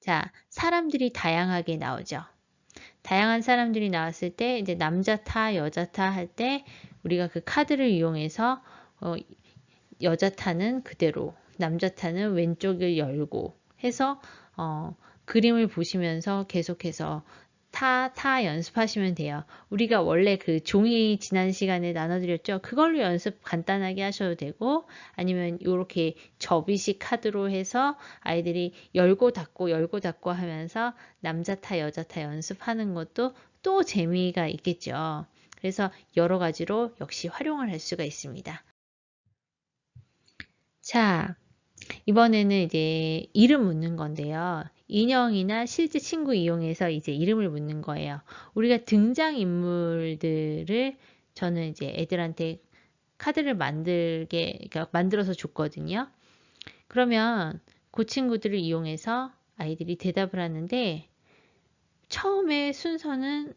자, 사람들이 다양하게 나오죠. 다양한 사람들이 나왔을 때 이제 남자 타, 여자 타 할 때 우리가 그 카드를 이용해서 여자 타는 그대로, 남자 타는 왼쪽을 열고 해서 그림을 보시면서 계속해서 타 연습하시면 돼요. 우리가 원래 그 종이 지난 시간에 나눠드렸죠. 그걸로 연습 간단하게 하셔도 되고 아니면 이렇게 접이식 카드로 해서 아이들이 열고 닫고 하면서 남자 타, 여자 타 연습하는 것도 또 재미가 있겠죠. 그래서 여러 가지로 역시 활용을 할 수가 있습니다. 자, 이번에는 이제 이름 묻는 건데요. 인형이나 실제 친구 이용해서 이제 이름을 묻는 거예요. 우리가 등장인물들을 저는 이제 애들한테 카드를 그러니까 만들어서 줬거든요. 그러면 그 친구들을 이용해서 아이들이 대답을 하는데 처음에 순서는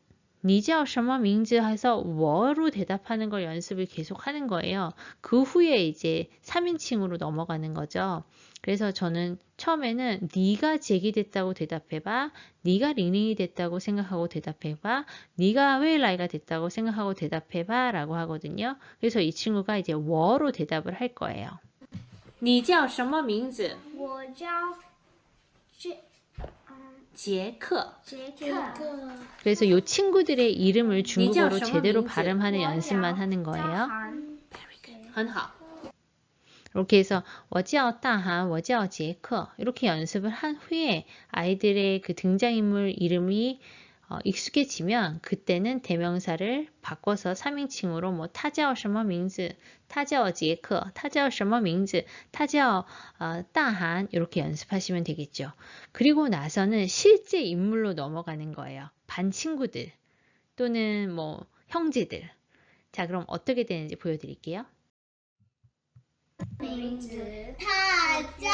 你叫什么名字 해서 뭐로 대답하는 걸 연습을 계속 하는 거예요. 그 후에 이제 3인칭으로 넘어가는 거죠. 그래서 저는 처음에는 네가 잭이 됐다고 대답해봐. 네가 링링이 됐다고 생각하고 대답해봐. 네가 웨일라이가 됐다고 생각하고 대답해봐 라고 하거든요. 그래서 이 친구가 이제 워로 대답을 할 거예요. 你叫什么名字?我叫杰克. 杰克。 그래서 이 친구들의 이름을 중국어로 你叫什么 제대로 名字? 발음하는 연습만 하는 거예요. 很好. 이렇게 해서 我叫大韩,我叫杰克 이렇게 연습을 한 후에 아이들의 그 등장인물 이름이 익숙해지면 그때는 대명사를 바꿔서 3인칭으로 뭐 他叫什么名字,他叫杰克,他叫什么名字,他叫大韩 이렇게 연습하시면 되겠죠. 그리고 나서는 실제 인물로 넘어가는 거예요. 반 친구들 또는 뭐 형제들. 자, 그럼 어떻게 되는지 보여드릴게요. 名字他叫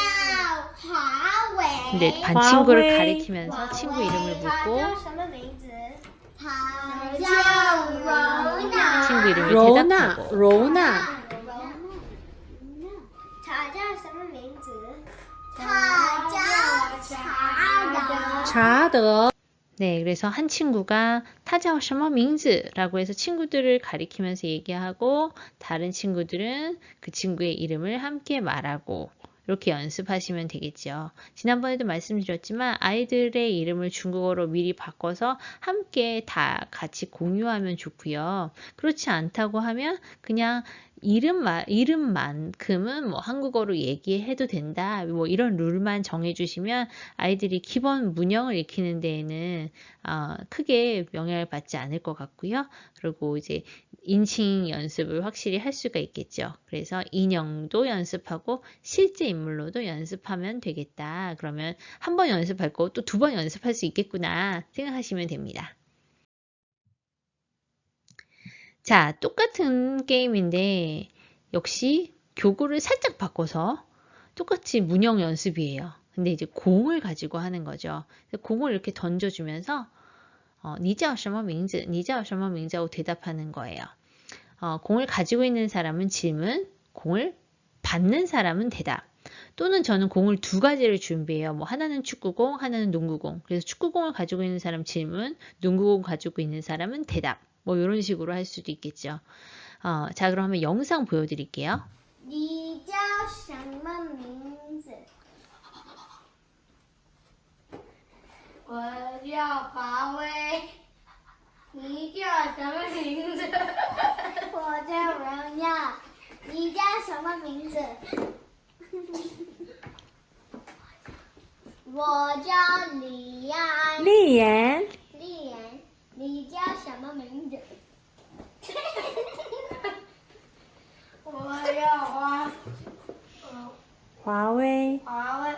华伟。 근데 반 친구를 화웨이. 가리키면서 친구 이름을 他 묻고 叫什么名字？他叫柔娜。 친구 이름을 로나, 대답하고 로나. 他叫什么名字？他叫查德。 查德. 네, 그래서 한 친구가 他叫什么名字 라고 해서 친구들을 가리키면서 얘기하고 다른 친구들은 그 친구의 이름을 함께 말하고 이렇게 연습하시면 되겠죠. 지난번에도 말씀드렸지만 아이들의 이름을 중국어로 미리 바꿔서 함께 다 같이 공유하면 좋고요. 그렇지 않다고 하면 그냥 이름만큼은 뭐 한국어로 얘기해도 된다. 뭐 이런 룰만 정해주시면 아이들이 기본 문형을 익히는 데에는 크게 영향을 받지 않을 것 같고요. 그리고 이제 인칭 연습을 확실히 할 수가 있겠죠. 그래서 인형도 연습하고 실제 인물로도 연습하면 되겠다. 그러면 한 번 연습할 거 또 두 번 연습할 수 있겠구나 생각하시면 됩니다. 자, 똑같은 게임인데 역시 교구를 살짝 바꿔서 똑같이 문형 연습이에요. 근데 이제 공을 가지고 하는 거죠. 공을 이렇게 던져주면서 你叫什么名字?你叫什么名字? 하고 대답하는 거예요. 공을 가지고 있는 사람은 질문, 공을 받는 사람은 대답. 또는 저는 공을 두 가지를 준비해요. 뭐 하나는 축구공, 하나는 농구공. 그래서 축구공을 가지고 있는 사람 질문, 농구공 가지고 있는 사람은 대답. 뭐 이런 식으로 할 수도 있겠죠. 자, 그러면 영상 보여드릴게요. 你叫什么名字？我叫华威。你叫什么名字？我叫荣耀。你叫什么名字？我叫李安。丽妍. 丽妍，你叫什么名字？我叫华为. 华威。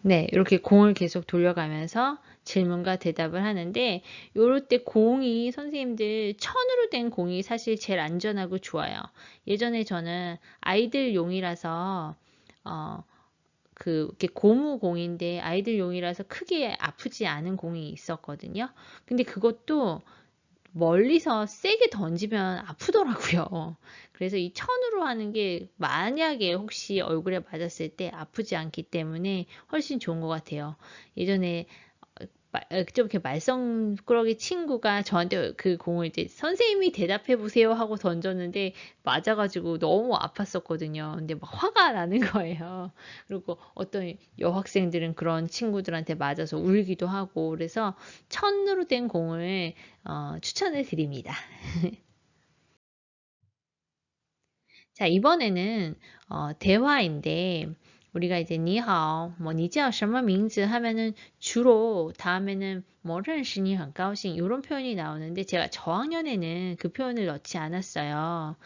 네, 이렇게 공을 계속 돌려가면서 질문과 대답을 하는데 요럴 때 공이 선생님들 천으로 된 공이 사실 제일 안전하고 좋아요. 예전에 저는 아이들용이라서 이렇게 고무공인데 아이들용이라서 크게 아프지 않은 공이 있었거든요. 근데 그것도 멀리서 세게 던지면 아프더라고요. 그래서 이 천으로 하는 게 만약에 혹시 얼굴에 맞았을 때 아프지 않기 때문에 훨씬 좋은 것 같아요. 예전에 좀 이렇게 말썽꾸러기 친구가 저한테 그 공을 이제 선생님이 대답해 보세요 하고 던졌는데 맞아가지고 너무 아팠었거든요. 근데 막 화가 나는 거예요. 그리고 어떤 여학생들은 그런 친구들한테 맞아서 울기도 하고 그래서 천으로 된 공을 추천을 드립니다. 자, 이번에는 대화인데 우리가 이제 니하오, 뭐 니지ao 什么名字 하면은 주로 다음에는 뭐 认识你很高兴 이런 표현이 나오는데 제가 저학년에는 그 표현을 넣지 않았어요.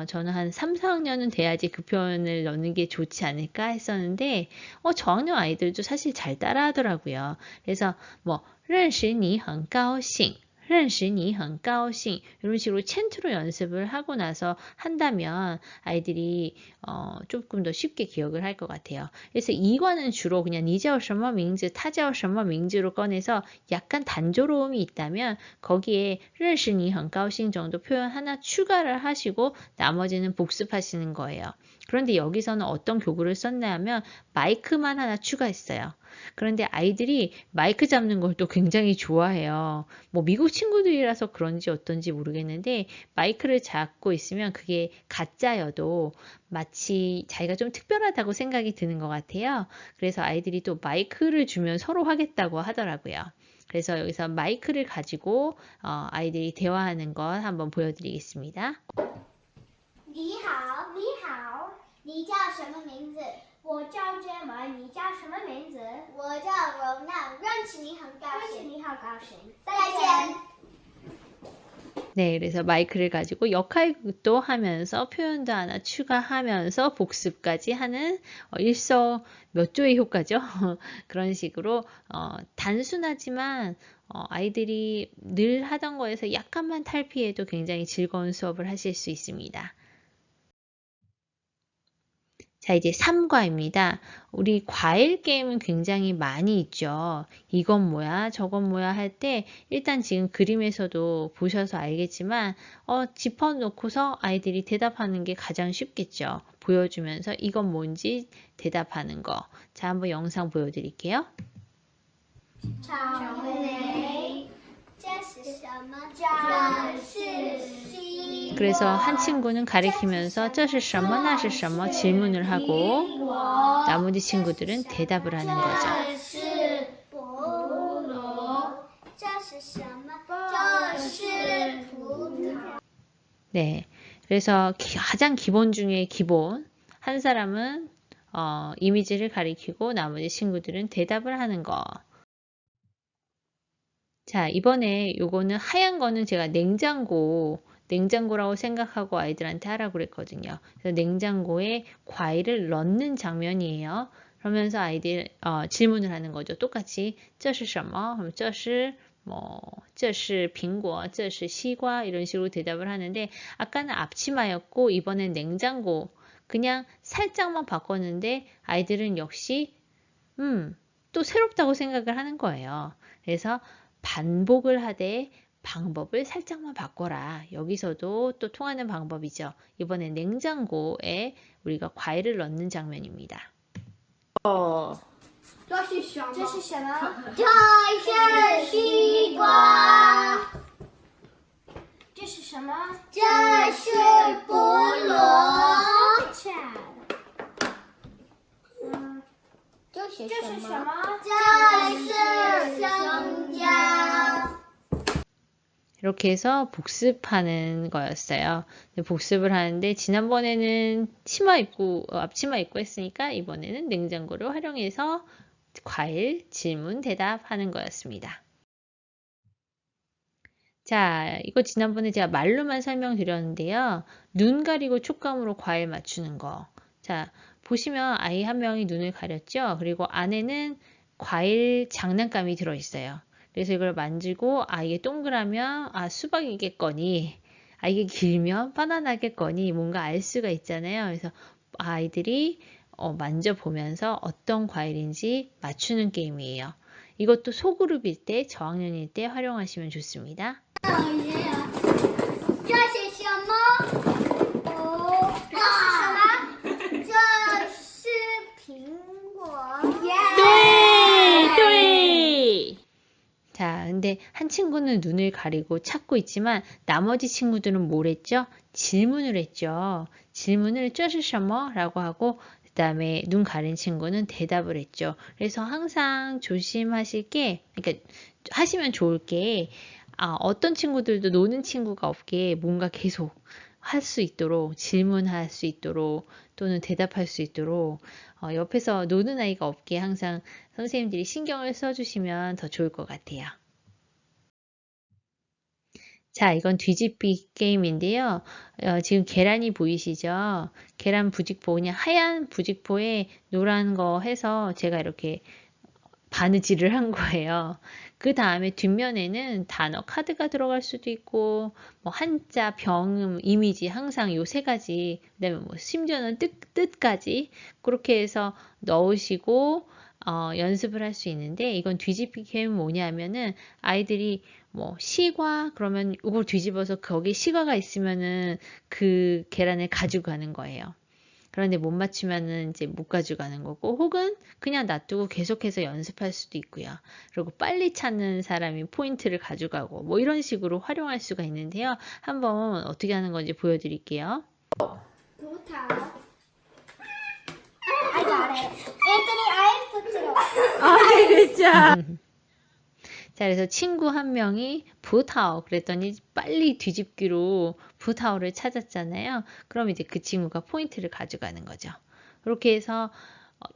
저는 한 3, 4학년은 돼야지 그 표현을 넣는 게 좋지 않을까 했었는데 저학년 아이들도 사실 잘 따라하더라고요. 그래서 뭐 认识你很高兴认识你很高兴 이런 식으로 챈트로 연습을 하고 나서 한다면 아이들이 조금 더 쉽게 기억을 할 것 같아요. 그래서 이과는 주로 그냥 你叫什么名字, 他叫什么名字로 꺼내서 약간 단조로움이 있다면 거기에 认识你很高兴 정도 표현 하나 추가를 하시고 나머지는 복습하시는 거예요. 그런데 여기서는 어떤 교구를 썼냐면 마이크만 하나 추가했어요. 그런데 아이들이 마이크 잡는 걸 또 굉장히 좋아해요. 뭐 미국 친구들이라서 그런지 어떤지 모르겠는데 마이크를 잡고 있으면 그게 가짜여도 마치 자기가 좀 특별하다고 생각이 드는 것 같아요. 그래서 아이들이 또 마이크를 주면 서로 하겠다고 하더라고요. 그래서 여기서 마이크를 가지고 아이들이 대화하는 것 한번 보여드리겠습니다. 你好，你好，你叫什么名字？我叫娟文，你叫什么名字？我叫柔娜，认识你很高兴。认识你好高兴。再见。 네, 그래서 마이크를 가지고 역할극도 하면서 표현도 하나 추가하면서 복습까지 하는 일석몇조의 효과죠. 그런 식으로 단순하지만 아이들이 늘 하던 거에서 약간만 탈피해도 굉장히 즐거운 수업을 하실 수 있습니다. 자, 이제 3과입니다. 우리 과일 게임은 굉장히 많이 있죠. 이건 뭐야, 저건 뭐야 할 때 일단 지금 그림에서도 보셔서 알겠지만 짚어놓고서 아이들이 대답하는 게 가장 쉽겠죠. 보여주면서 이건 뭔지 대답하는 거. 자, 한번 영상 보여드릴게요. 草莓，这是什么？这是西瓜。 그래서 한 친구는 가리키면서 这是什么,那是什么 질문을 하고 나머지 친구들은 대답을 하는 거죠. 这是菠萝。这是什么？这是葡萄。 네, 그래서 가장 기본 중에 기본 한 사람은 이미지를 가리키고 나머지 친구들은 대답을 하는 거. 자, 이번에 요거는 하얀 거는 제가 냉장고라고 생각하고 아이들한테 하라고 그랬거든요. 그래서 냉장고에 과일을 넣는 장면이에요. 그러면서 아이들 질문을 하는 거죠. 똑같이 这是什么? 그럼 这是这是苹果,这是西瓜 이런 식으로 대답을 하는데 아까는 앞치마였고 이번엔 냉장고 그냥 살짝만 바꿨는데 아이들은 역시 또 새롭다고 생각을 하는 거예요. 그래서 반복을 하되 방법을 살짝만 바꿔라. 여기서도 또 통하는 방법이죠. 이번엔 냉장고에 우리가 과일을 넣는 장면입니다. 这是什么？这是什么？这是西瓜。这是什么？这是菠萝。这是什么？这是香蕉。 이렇게 해서 복습하는 거였어요. 복습을 하는데 지난번에는 앞치마 입고 했으니까 이번에는 냉장고를 활용해서 과일 질문 대답하는 거였습니다. 자, 이거 지난번에 제가 말로만 설명드렸는데요. 눈 가리고 촉감으로 과일 맞추는 거. 자, 보시면 아이 한 명이 눈을 가렸죠. 그리고 안에는 과일 장난감이 들어있어요. 그래서 이걸 만지고 이게 동그라면 수박이겠거니 이게 길면 바나나겠거니 뭔가 알 수가 있잖아요. 그래서 아이들이 만져보면서 어떤 과일인지 맞추는 게임이에요. 이것도 소그룹일 때 저학년일 때 활용하시면 좋습니다. 这是什么？这是什么？这是苹果。对,对. 자, 근데 한 친구는 눈을 가리고 찾고 있지만 나머지 친구들은 뭘 했죠? 질문을 했죠. 질문을 这是什么? 라고 하고 그 다음에 눈 가린 친구는 대답을 했죠. 그래서 항상 조심하실 게, 그러니까 하시면 좋을 게 어떤 친구들도 노는 친구가 없게 뭔가 계속 할 수 있도록, 질문할 수 있도록 또는 대답할 수 있도록 옆에서 노는 아이가 없게 항상 선생님들이 신경을 써주시면 더 좋을 것 같아요. 자, 이건 뒤집기 게임인데요. 지금 계란이 보이시죠? 계란 부직포, 그냥 하얀 부직포에 노란 거 해서 제가 이렇게 바느질을 한 거예요. 그 다음에 뒷면에는 단어 카드가 들어갈 수도 있고 뭐 한자, 병음, 이미지 항상 요 세 가지, 그다음에 뭐 심지어는 뜻까지 그렇게 해서 넣으시고 연습을 할 수 있는데, 이건 뒤집기 게임은 뭐냐면은 아이들이 뭐 시과 그러면 이걸 뒤집어서 거기 시과가 있으면은 그 계란을 가지고 가는 거예요. 그런데 못 맞추면은 이제 못 가져가는 거고, 혹은 그냥 놔두고 계속해서 연습할 수도 있고요. 그리고 빨리 찾는 사람이 포인트를 가져가고 뭐 이런 식으로 활용할 수가 있는데요. 한번 어떻게 하는 건지 보여드릴게요. I got it. Anthony, I flipped it over. Okay, good job. 자, 그래서 친구 한 명이 부타오 그랬더니 빨리 뒤집기로 부타오를 찾았잖아요. 그럼 이제 그 친구가 포인트를 가져가는 거죠. 그렇게 해서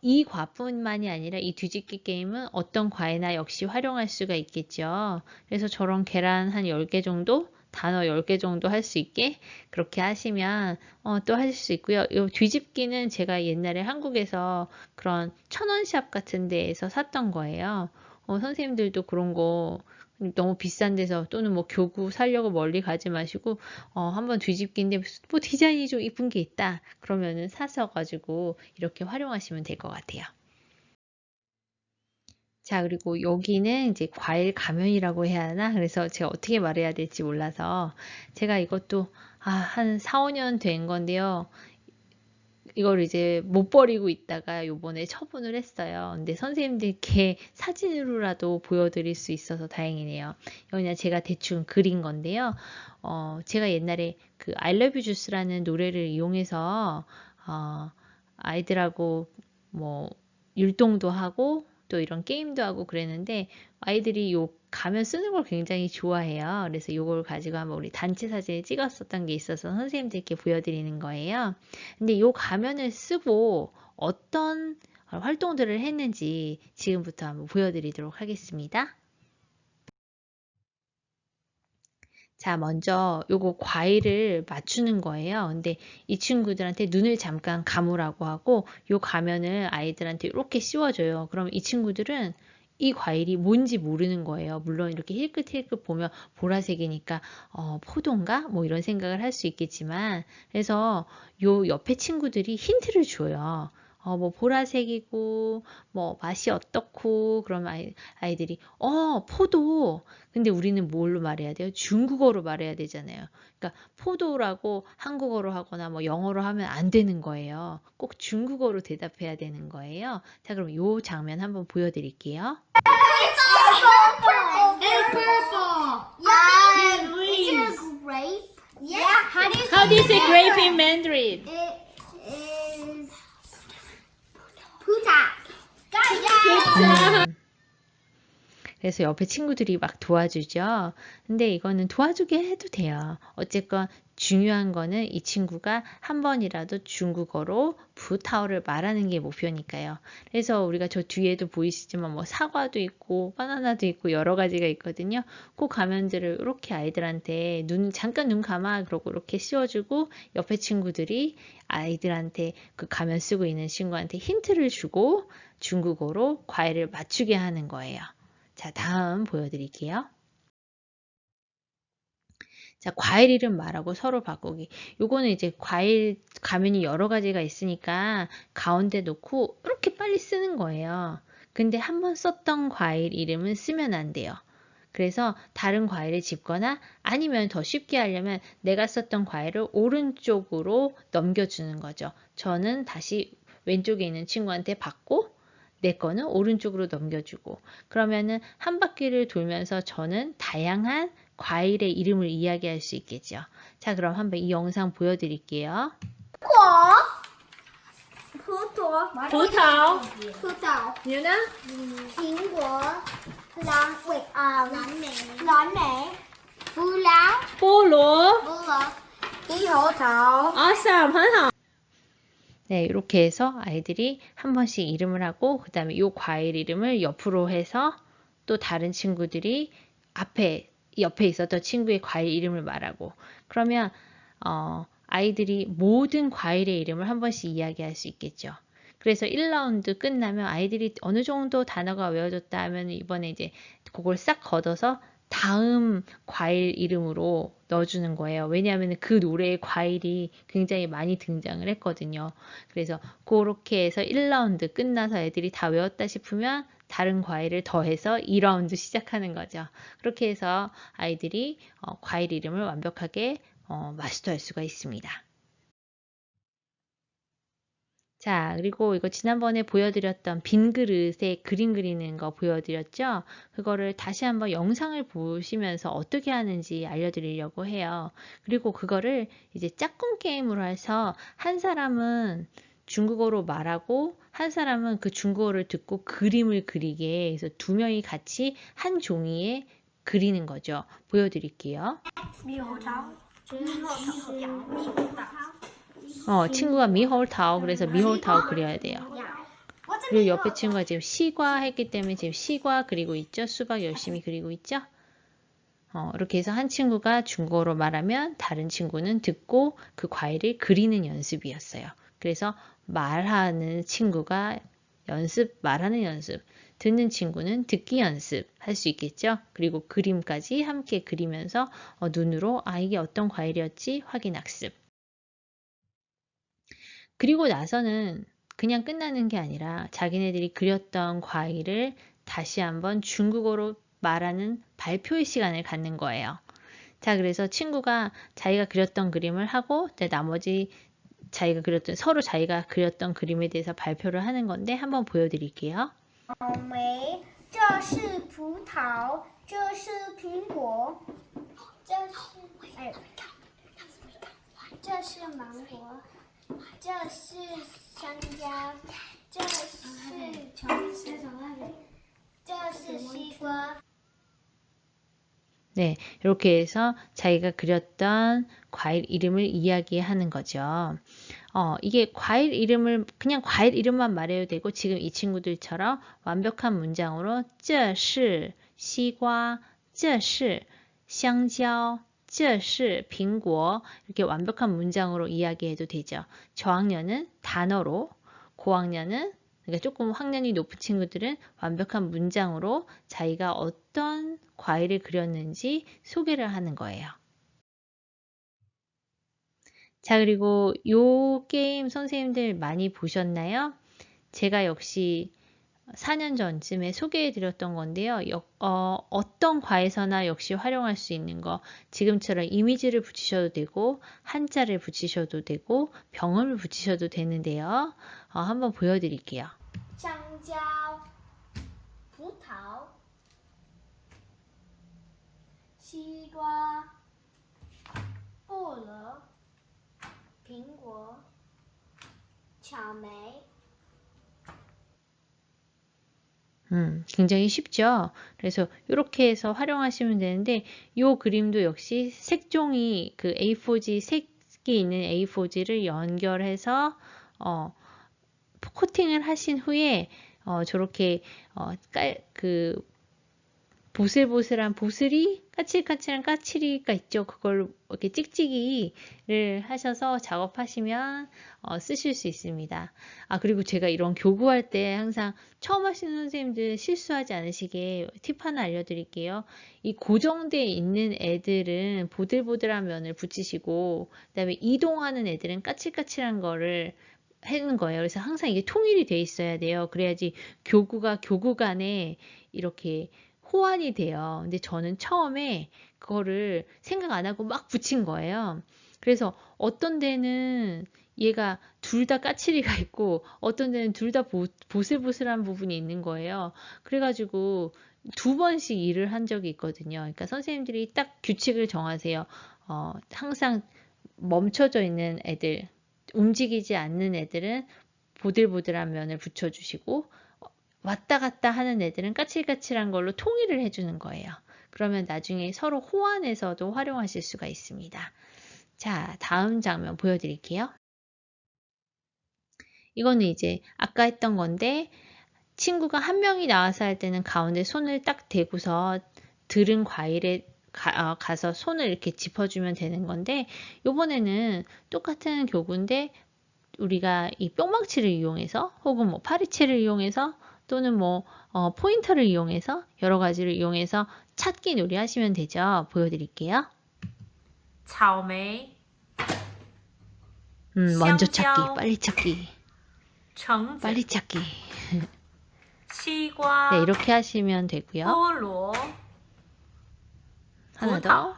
이 과뿐만이 아니라 이 뒤집기 게임은 어떤 과에나 역시 활용할 수가 있겠죠. 그래서 저런 계란 한 10개 정도, 단어 10개 정도 할 수 있게 그렇게 하시면 또 하실 수 있고요. 이 뒤집기는 제가 옛날에 한국에서 그런 1000원샵 같은 데에서 샀던 거예요. 선생님들도 그런 거 너무 비싼 데서 또는 뭐 교구 사려고 멀리 가지 마시고 한번 뒤집기인데 뭐 디자인이 좀 이쁜 게 있다 그러면은 사서 가지고 이렇게 활용하시면 될 것 같아요. 자, 그리고 여기는 이제 과일 가면이라고 해야 하나? 그래서 제가 어떻게 말해야 될지 몰라서 제가 이것도 한 4, 5년 된 건데요. 이걸 이제 못 버리고 있다가 요번에 처분을 했어요. 근데 선생님들께 사진으로라도 보여드릴 수 있어서 다행이네요. 이거 그냥 제가 대충 그린 건데요. 제가 옛날에 그 I love you juice라는 노래를 이용해서 아이들하고 뭐 율동도 하고 또 이런 게임도 하고 그랬는데, 아이들이 요 가면 쓰는 걸 굉장히 좋아해요. 그래서 요걸 가지고 한번 우리 단체 사진을 찍었었던 게 있어서 선생님들께 보여드리는 거예요. 근데 요 가면을 쓰고 어떤 활동들을 했는지 지금부터 한번 보여드리도록 하겠습니다. 자, 먼저 요거 과일을 맞추는 거예요. 근데 이 친구들한테 눈을 잠깐 감으라고 하고 요 가면을 아이들한테 이렇게 씌워줘요. 그럼 이 친구들은 이 과일이 뭔지 모르는 거예요. 물론 이렇게 힐끗힐끗 보면 보라색이니까 포도인가? 뭐 이런 생각을 할 수 있겠지만, 그래서 요 옆에 친구들이 힌트를 줘요. 뭐 보라색이고 뭐 맛이 어떻고, 그러면 아이들이 포도. 근데 우리는 뭘로 말해야 돼요? 중국어로 말해야 되잖아요. 그러니까 포도라고 한국어로 하거나 뭐 영어로 하면 안 되는 거예요. 꼭 중국어로 대답해야 되는 거예요. 자, 그럼 요 장면 한번 보여드릴게요. It's purple. Yeah, is it a grape? Yeah. How do you say grape in Mandarin? It is puta. Got it. 그래서 옆에 친구들이 막 도와주죠. 근데 이거는 도와주게 해도 돼요. 어쨌건 중요한 거는 이 친구가 한 번이라도 중국어로 부타오를 말하는 게 목표니까요. 그래서 우리가 저 뒤에도 보이시지만 뭐 사과도 있고 바나나도 있고 여러 가지가 있거든요. 그 가면들을 이렇게 아이들한테 잠깐 눈 감아 그러고 이렇게 씌워주고, 옆에 친구들이 아이들한테 그 가면 쓰고 있는 친구한테 힌트를 주고 중국어로 과일을 맞추게 하는 거예요. 자, 다음 보여드릴게요. 자, 과일 이름 말하고 서로 바꾸기. 요거는 이제 과일 가면이 여러 가지가 있으니까 가운데 놓고 이렇게 빨리 쓰는 거예요. 근데 한번 썼던 과일 이름은 쓰면 안 돼요. 그래서 다른 과일을 집거나 아니면 더 쉽게 하려면 내가 썼던 과일을 오른쪽으로 넘겨주는 거죠. 저는 다시 왼쪽에 있는 친구한테 받고 내 거는 오른쪽으로 넘겨주고 그러면은 한 바퀴를 돌면서 저는 다양한 과일의 이름을 이야기할 수 있겠죠. 자, 그럼 한번 이 영상 보여드릴게요. 葡萄，葡萄，葡萄，你呢？苹果，蓝莓，葡萄，菠萝。猕猴桃， Awesome，很好。 네, 이렇게 해서 아이들이 한 번씩 이름을 하고 그 다음에 이 과일 이름을 옆으로 해서 또 다른 친구들이 옆에 있었던 친구의 과일 이름을 말하고 그러면 아이들이 모든 과일의 이름을 한 번씩 이야기할 수 있겠죠. 그래서 1라운드 끝나면 아이들이 어느 정도 단어가 외워졌다 하면 이번에 이제 그걸 싹 걷어서 다음 과일 이름으로 넣어주는 거예요. 왜냐하면 그 노래에 과일이 굉장히 많이 등장을 했거든요. 그래서 그렇게 해서 1라운드 끝나서 애들이 다 외웠다 싶으면 다른 과일을 더해서 2라운드 시작하는 거죠. 그렇게 해서 아이들이 과일 이름을 완벽하게 마스터할 수가 있습니다. 자, 그리고 이거 지난번에 보여드렸던 빈 그릇에 그림 그리는 거 보여드렸죠? 그거를 다시 한번 영상을 보시면서 어떻게 하는지 알려드리려고 해요. 그리고 그거를 이제 짝꿍 게임으로 해서 한 사람은 중국어로 말하고 한 사람은 그 중국어를 듣고 그림을 그리게 해서 두 명이 같이 한 종이에 그리는 거죠. 보여드릴게요. 猕猴桃， 친구가 미홀타오 그래서 미홀타오 그려야 돼요. 그리고 옆에 친구가 지금 시과 했기 때문에 지금 시과 그리고 있죠. 수박 열심히 그리고 있죠. 이렇게 해서 한 친구가 중국어로 말하면 다른 친구는 듣고 그 과일을 그리는 연습이었어요. 그래서 말하는 친구가 말하는 연습, 듣는 친구는 듣기 연습 할 수 있겠죠. 그리고 그림까지 함께 그리면서 눈으로 이게 어떤 과일이었지 확인 학습. 그리고 나서는 그냥 끝나는 게 아니라 자기네들이 그렸던 과일을 다시 한번 중국어로 말하는 발표의 시간을 갖는 거예요. 자, 그래서 친구가 자기가 그렸던 그림을 하고 나머지 서로 자기가 그렸던 그림에 대해서 발표를 하는 건데 한번 보여드릴게요. 莓，这是葡萄，这是苹果，这是芒果，这是香蕉，这是西瓜。 네, 이렇게 해서 자기가 그렸던 과일 이름을 이야기하는 거죠. 이게 그냥 과일 이름만 말해도 되고 지금 이 친구들처럼 완벽한 문장으로 这是西瓜, 这是香蕉, 这是苹果 이렇게 완벽한 문장으로 이야기해도 되죠. 저학년은 단어로, 고학년은 그러니까 조금 학년이 높은 친구들은 완벽한 문장으로 자기가 어떤 과일을 그렸는지 소개를 하는 거예요. 자, 그리고 요 게임 선생님들 많이 보셨나요? 제가 역시 4년 전쯤에 소개해 드렸던 건데요. 어떤 과에서나 역시 활용할 수 있는 거 지금처럼 이미지를 붙이셔도 되고 한자를 붙이셔도 되고 병음을 붙이셔도 되는데요. 한번 보여드릴게요. 香蕉、葡萄、西瓜、菠萝、苹果、草莓。 굉장히 쉽죠. 그래서 이렇게 해서 활용하시면 되는데 이 그림도 역시 색종이 그 A4지 색이 있는 A4지를 연결해서 코팅을 하신 후에 저렇게 보슬보슬한 보슬이 까칠까칠한 까칠이가 있죠. 그걸 이렇게 찍찍이를 하셔서 작업하시면 쓰실 수 있습니다. 그리고 제가 이런 교구할 때 항상 처음 하시는 선생님들 실수하지 않으시게 팁 하나 알려드릴게요. 이 고정되어 있는 애들은 보들보들한 면을 붙이시고 그다음에 이동하는 애들은 까칠까칠한 거를 하는 거예요. 그래서 항상 이게 통일이 돼 있어야 돼요. 그래야지 교구가 교구 간에 이렇게 호환이 돼요. 근데 저는 처음에 그거를 생각 안 하고 막 붙인 거예요. 그래서 어떤 데는 얘가 둘 다 까칠이가 있고 어떤 데는 둘 다 보슬보슬한 부분이 있는 거예요. 그래가지고 2번씩 일을 한 적이 있거든요. 그러니까 선생님들이 딱 규칙을 정하세요. 항상 멈춰져 있는 애들, 움직이지 않는 애들은 보들보들한 면을 붙여주시고 왔다 갔다 하는 애들은 까칠까칠한 걸로 통일을 해주는 거예요. 그러면 나중에 서로 호환해서도 활용하실 수가 있습니다. 자, 다음 장면 보여드릴게요. 이거는 이제 아까 했던 건데 친구가 한 명이 나와서 할 때는 가운데 손을 딱 대고서 들은 과일에 가서 손을 이렇게 짚어주면 되는 건데 요번에는 똑같은 교구인데 우리가 이 뿅망치를 이용해서 혹은 뭐 파리채를 이용해서 또는 뭐 포인터를 이용해서 여러 가지를 이용해서 찾기 놀이 하시면 되죠. 보여드릴게요. 草莓、 먼저 찾기, 香蕉、 빨리 찾기, 橙子、 빨리 찾기. 西瓜、 네, 이렇게 하시면 되고요. 菠萝、 하나 더.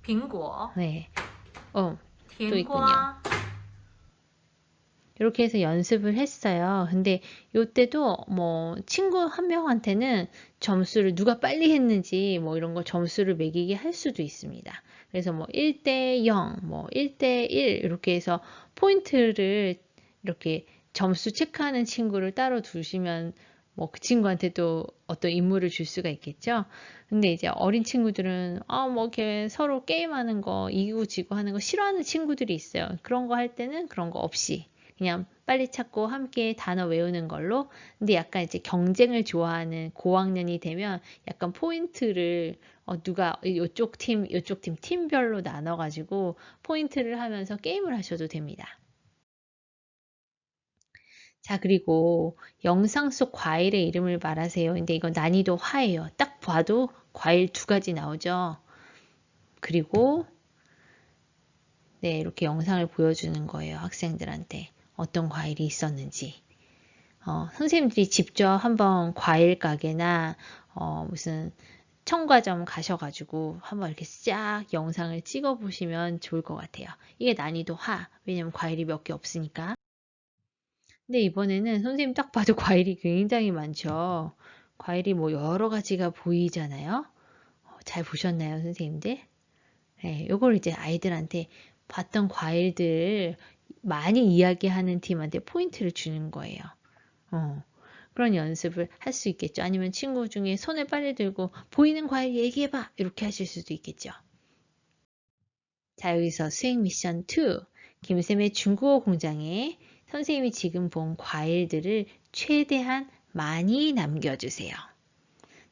苹果、 네. 또 甜 있군요. 瓜、 이렇게 해서 연습을 했어요. 근데 이때도 뭐 친구 한 명한테는 점수를 누가 빨리 했는지 뭐 이런 거 점수를 매기게 할 수도 있습니다. 그래서 뭐 1대 0, 뭐 1대 1 이렇게 해서 포인트를 이렇게 점수 체크하는 친구를 따로 두시면 뭐 그 친구한테도 어떤 임무를 줄 수가 있겠죠. 근데 이제 어린 친구들은 뭐 이렇게 서로 게임하는 거 이기고 지고 하는 거 싫어하는 친구들이 있어요. 그런 거 할 때는 그런 거 없이 그냥 빨리 찾고 함께 단어 외우는 걸로. 근데 약간 이제 경쟁을 좋아하는 고학년이 되면 약간 포인트를 누가 이쪽 팀 팀별로 나눠 가지고 포인트를 하면서 게임을 하셔도 됩니다. 자, 그리고 영상 속 과일의 이름을 말하세요. 근데 이건 난이도 하예요. 딱 봐도 과일 2가지 나오죠. 그리고 네, 이렇게 영상을 보여주는 거예요. 학생들한테 어떤 과일이 있었는지. 선생님들이 직접 한번 과일 가게나 무슨 첨가점 가셔가지고 한번 이렇게 쫙 영상을 찍어 보시면 좋을 것 같아요. 이게 난이도 하. 왜냐면 과일이 몇 개 없으니까. 근데 이번에는 선생님 딱 봐도 과일이 굉장히 많죠. 과일이 뭐 여러 가지가 보이잖아요. 잘 보셨나요, 선생님들? 네, 요걸 이제 아이들한테 봤던 과일들 많이 이야기하는 팀한테 포인트를 주는 거예요. 그런 연습을 할 수 있겠죠. 아니면 친구 중에 손을 빨리 들고 보이는 과일 얘기해봐 이렇게 하실 수도 있겠죠. 자, 여기서 수행 미션 2 김쌤의 중국어 공장에 선생님이 지금 본 과일들을 최대한 많이 남겨주세요.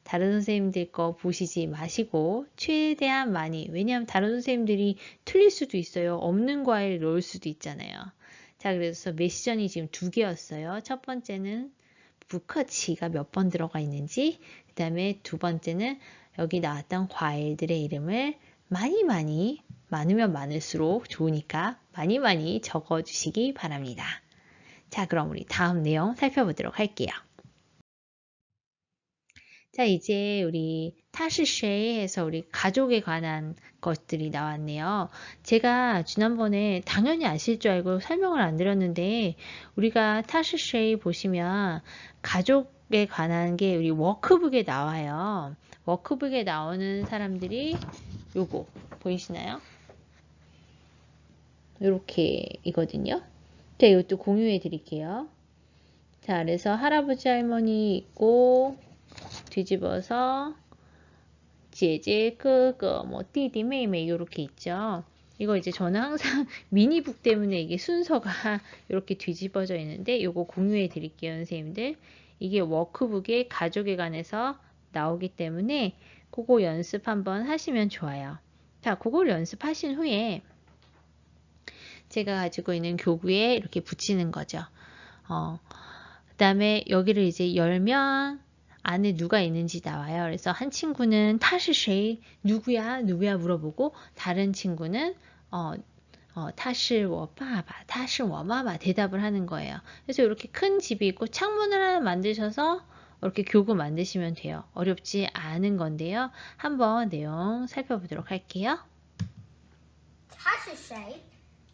다른 선생님들 거 보시지 마시고 최대한 많이, 왜냐하면 다른 선생님들이 틀릴 수도 있어요. 없는 과일 넣을 수도 있잖아요. 자, 그래서 미션이 지금 2개였어요. 첫 번째는 부커치가 몇 번 들어가 있는지, 그 다음에 2번째는 여기 나왔던 과일들의 이름을 많이 많으면 많을수록 좋으니까 많이 적어 주시기 바랍니다. 자, 그럼 우리 다음 내용 살펴보도록 할게요. 자, 이제 우리 타시쉐에서 우리 가족에 관한 것들이 나왔네요. 제가 지난번에 당연히 아실 줄 알고 설명을 안 드렸는데 우리가 타시쉐 보시면 가족에 관한 게 우리 워크북에 나와요. 워크북에 나오는 사람들이 요거 보이시나요? 이렇게 이거든요. 자, 이것도 공유해 드릴게요. 자, 그래서 할아버지 할머니 있고 뒤집어서 제제 그거 뭐 띠디 메이메이 이렇게 있죠. 이거 이제 저는 항상 미니북 때문에 이게 순서가 이렇게 뒤집어져 있는데 이거 공유해 드릴게요, 선생님들. 이게 워크북에 가족에 관해서 나오기 때문에 그거 연습 한번 하시면 좋아요. 자, 그걸 연습하신 후에 제가 가지고 있는 교구에 이렇게 붙이는 거죠. 그 다음에 여기를 이제 열면 안에 누가 있는지 나와요. 그래서 한 친구는 타시쉐이 누구야 물어보고 다른 친구는 타시我 爸爸 타시我 妈妈 대답을 하는 거예요. 그래서 이렇게 큰 집이 있고 창문을 하나 만드셔서 이렇게 교구 만드시면 돼요. 어렵지 않은 건데요. 한번 내용 살펴보도록 할게요. 她是谁？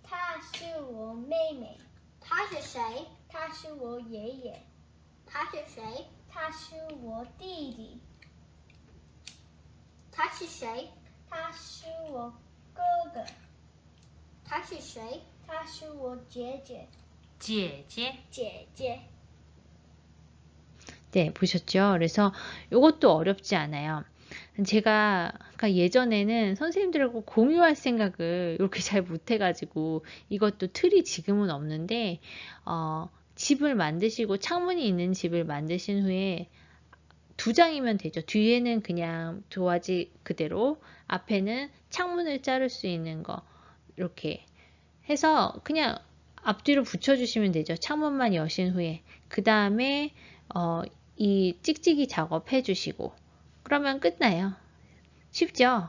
她是我妹妹。她是谁？她是我爷爷。她是谁？她是我弟弟。她是谁？她是我哥哥。她是谁？她是我姐姐。姐姐姐姐。 네, 보셨죠? 그래서 이것도 어렵지 않아요. 제가 예전에는 선생님들하고 공유할 생각을 이렇게 잘 못해가지고 이것도 틀이 지금은 없는데 집을 만드시고 창문이 있는 집을 만드신 후에 2장이면 되죠. 뒤에는 그냥 도화지 그대로, 앞에는 창문을 자를 수 있는 거 이렇게 해서 그냥 앞뒤로 붙여주시면 되죠. 창문만 여신 후에. 그 다음에 이 찍찍이 작업 해주시고 그러면 끝나요. 쉽죠?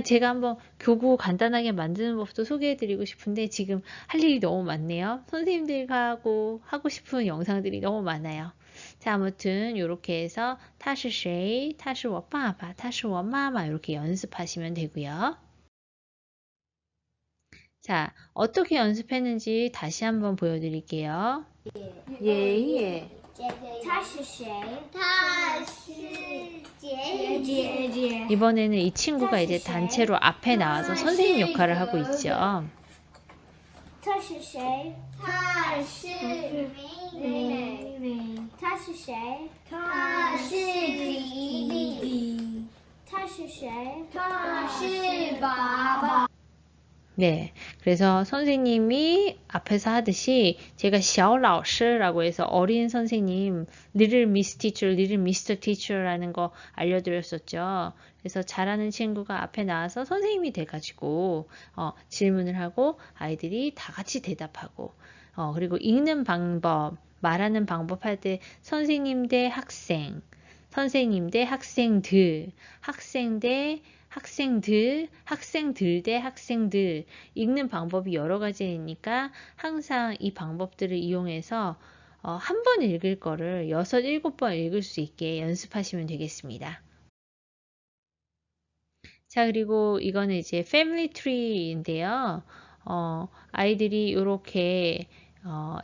제가 한번 교구 간단하게 만드는 법도 소개해드리고 싶은데 지금 할 일이 너무 많네요. 선생님들과 하고 싶은 영상들이 너무 많아요. 자, 아무튼 이렇게 해서 他是谁?他是我爸爸,他是我妈妈 이렇게 연습하시면 되고요. 자, 어떻게 연습했는지 다시 한번 보여드릴게요. 예. 她是谁？她是姐姐。 이번에는 이 친구가 이제 단체로 앞에 나와서 선생님 역할을 하고 있죠. 她是谁？她是妹妹。她是谁？她是弟弟。她是谁？她是爸爸。 네, 그래서 선생님이 앞에서 하듯이 제가 小老师라고 해서 어린 선생님, little miss teacher, little Mr. teacher라는 거 알려드렸었죠. 그래서 잘하는 친구가 앞에 나와서 선생님이 돼가지고 질문을 하고 아이들이 다 같이 대답하고 그리고 읽는 방법, 말하는 방법 할 때 선생님 대 학생, 선생님 대 학생들, 학생 대 학생들, 학생들 대 학생들 읽는 방법이 여러 가지니까 항상 이 방법들을 이용해서 한 번 읽을 거를 6, 7번 읽을 수 있게 연습하시면 되겠습니다. 자, 그리고 이거는 이제 패밀리 트리인데요. 아이들이 이렇게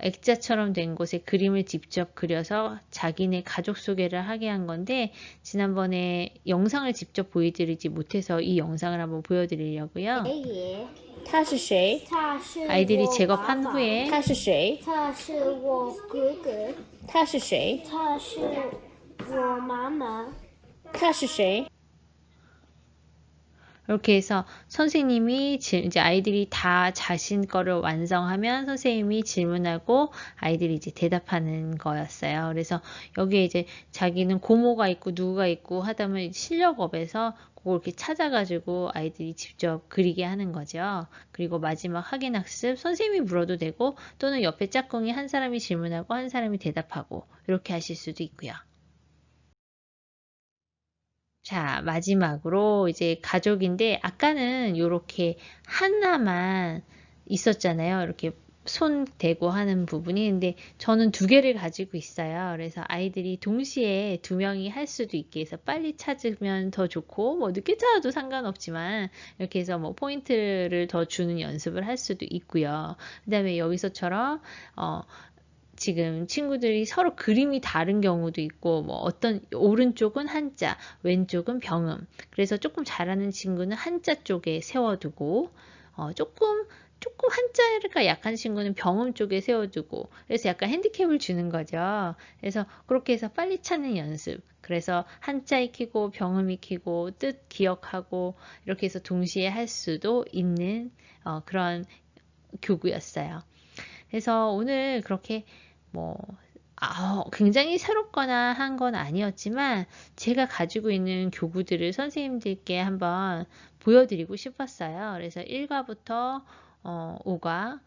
액자처럼 된 곳에 그림을 직접 그려서 자기네 가족 소개를 하게 한 건데 지난번에 영상을 직접 보여드리지 못해서 이 영상을 한번 보여드리려고요. 他是谁？ 아이들이 제거한 후에 他是谁？他是我哥哥。他是谁？他是我妈妈。他是谁？ 이렇게 해서 선생님이 이제 아이들이 다 자신 거를 완성하면 선생님이 질문하고 아이들이 이제 대답하는 거였어요. 그래서 여기에 이제 자기는 고모가 있고 누구가 있고 하다 보면 실력업에서 그걸 이렇게 찾아가지고 아이들이 직접 그리게 하는 거죠. 그리고 마지막 확인학습 선생님이 물어도 되고 또는 옆에 짝꿍이 한 사람이 질문하고 한 사람이 대답하고 이렇게 하실 수도 있고요. 자, 마지막으로 이제 가족인데 아까는 이렇게 하나만 있었잖아요. 이렇게 손 대고 하는 부분이. 근데 저는 2개를 가지고 있어요. 그래서 아이들이 동시에 2명이 할 수도 있게 해서 빨리 찾으면 더 좋고 뭐 늦게 찾아도 상관없지만 이렇게 해서 뭐 포인트를 더 주는 연습을 할 수도 있고요. 그 다음에 여기서처럼 지금 친구들이 서로 그림이 다른 경우도 있고 뭐 어떤 오른쪽은 한자, 왼쪽은 병음. 그래서 조금 잘하는 친구는 한자 쪽에 세워두고 조금 한자가 약한 친구는 병음 쪽에 세워두고 그래서 약간 핸디캡을 주는 거죠. 그래서 그렇게 해서 빨리 찾는 연습. 그래서 한자 익히고 병음 익히고 뜻 기억하고 이렇게 해서 동시에 할 수도 있는 그런 교구였어요. 그래서 오늘 그렇게 굉장히 새롭거나 한 건 아니었지만 제가 가지고 있는 교구들을 선생님들께 한번 보여드리고 싶었어요. 그래서 1과부터 5과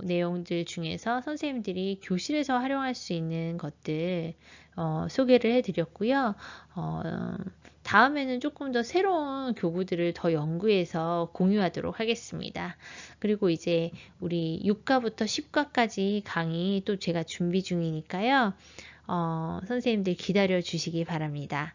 내용들 중에서 선생님들이 교실에서 활용할 수 있는 것들 소개를 해드렸고요. 다음에는 조금 더 새로운 교구들을 더 연구해서 공유하도록 하겠습니다. 그리고 이제 우리 6과부터 10과까지 강의 또 제가 준비 중이니까요. 선생님들 기다려 주시기 바랍니다.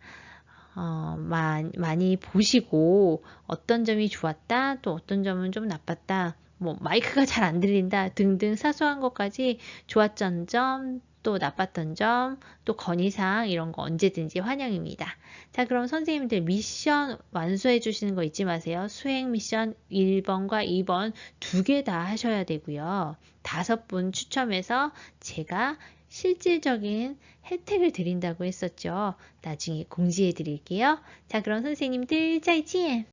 많이 보시고 어떤 점이 좋았다, 또 어떤 점은 좀 나빴다, 뭐 마이크가 잘 안 들린다 등등 사소한 것까지 좋았던 점, 또 나빴던 점, 또 건의사항 이런 거 언제든지 환영입니다. 자, 그럼 선생님들 미션 완수해 주시는 거 잊지 마세요. 수행 미션 1번과 2번 두 개 다 하셔야 되고요. 5분 추첨해서 제가 실질적인 혜택을 드린다고 했었죠. 나중에 공지해 드릴게요. 자, 그럼 선생님들 再见!